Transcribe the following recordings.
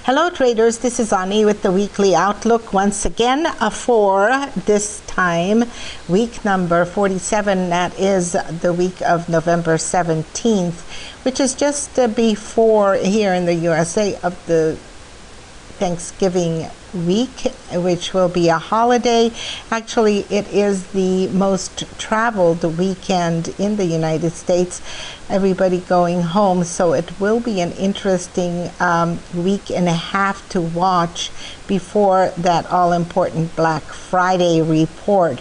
Hello traders, this is Ani with the Weekly Outlook once again for this time week number 47. That is the week of November 17th, which is just before here in the USA of the Thanksgiving week, which will be a holiday. Actually, it is the most traveled weekend in the United States. Everybody going home, so it will be an interesting week and a half to watch before that all-important Black Friday report.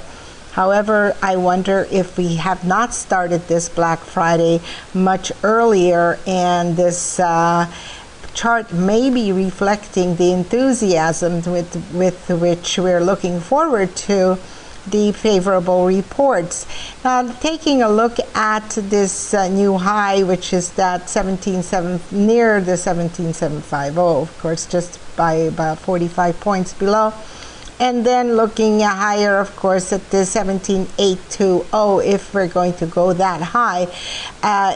However, I wonder if we have not started this Black Friday much earlier, and this chart may be reflecting the enthusiasm with which we're looking forward to the favorable reports. Now, taking a look at this new high, which is that 17.7 near the 17.750, of course, just by about 45 points below. And then looking higher, of course, at the 17.820, if we're going to go that high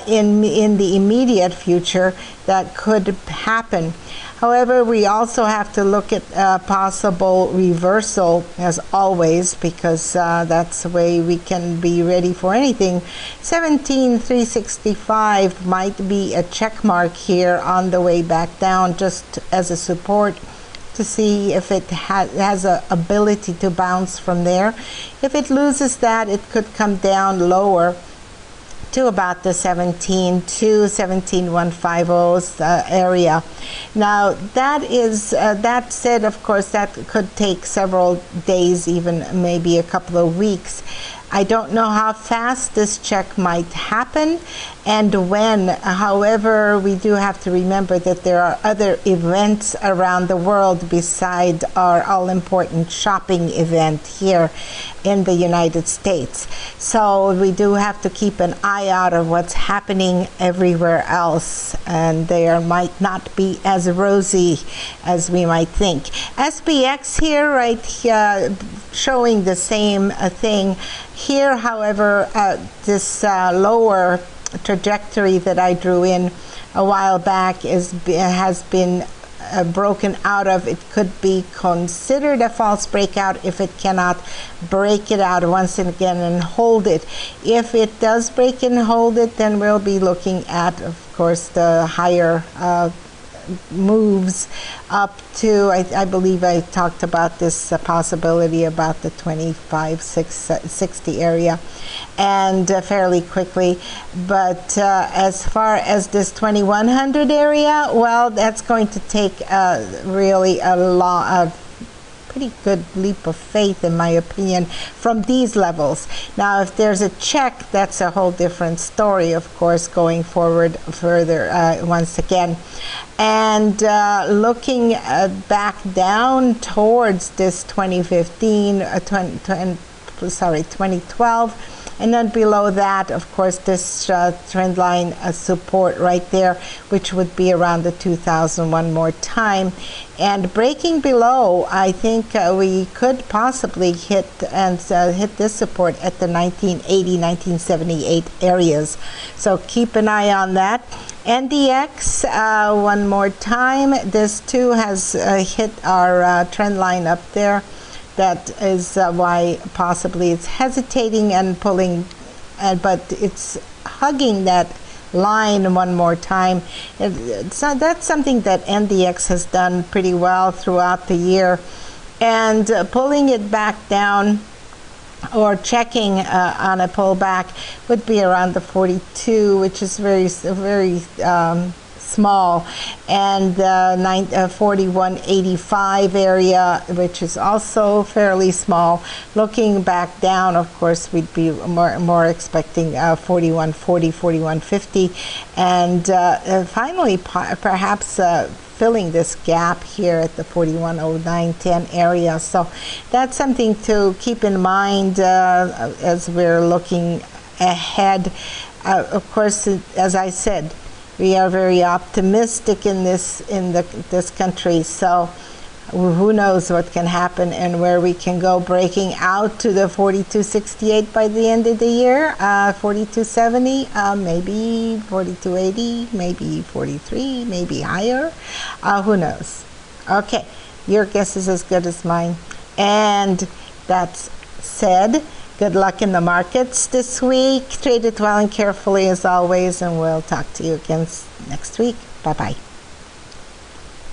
in the immediate future, that could happen. However, we also have to look at possible reversal, as always, because that's the way we can be ready for anything. 17.365 might be a check mark here on the way back down, just as a support, to see if it has a ability to bounce from there. If it loses that, it could come down lower to about the 17.150 area. Now, that said, of course, that could take several days, even maybe a couple of weeks. I don't know how fast this check might happen and when. However, we do have to remember that there are other events around the world beside our all-important shopping event here in the United States. So we do have to keep an eye out of what's happening everywhere else, and they might not be as rosy as we might think. SPX here, right here, showing the same thing. Here, however, this lower trajectory that I drew in a while back has been broken out of. It could be considered a false breakout if it cannot break it out once again and hold it. If it does break and hold it, then we'll be looking at, of course, the higher moves up to, I believe I talked about this possibility about the 25.660 area, and fairly quickly. But as far as this 2100 area, well, that's going to take really a pretty good leap of faith, in my opinion, from these levels. Now, if there's a check, that's a whole different story, of course, going forward further once again. And looking back down towards this 2012, and then below that, of course, this trend line support right there, which would be around the 2000 one more time. And breaking below, I think we could possibly hit this support at the 1980, 1978 areas. So keep an eye on that. NDX, one more time. This too has hit our trend line up there. That is why possibly it's hesitating and pulling, but it's hugging that line one more time. So that's something that NDX has done pretty well throughout the year, and pulling it back down or checking on a pullback would be around the 42, which is very small, and 41.85 area, which is also fairly small. Looking back down, of course, we'd be more expecting 41.40, 41.50, and finally perhaps filling this gap here at the 41.0910 area. So that's something to keep in mind as we're looking ahead. Of course, as I said, we are very optimistic in this country, so who knows what can happen and where we can go, breaking out to the 42.68 by the end of the year, 42.70, maybe 42.80, maybe 43, maybe higher, who knows. Okay, your guess is as good as mine. And that's said, good luck in the markets this week. Trade it well and carefully as always, and we'll talk to you again next week. Bye-bye.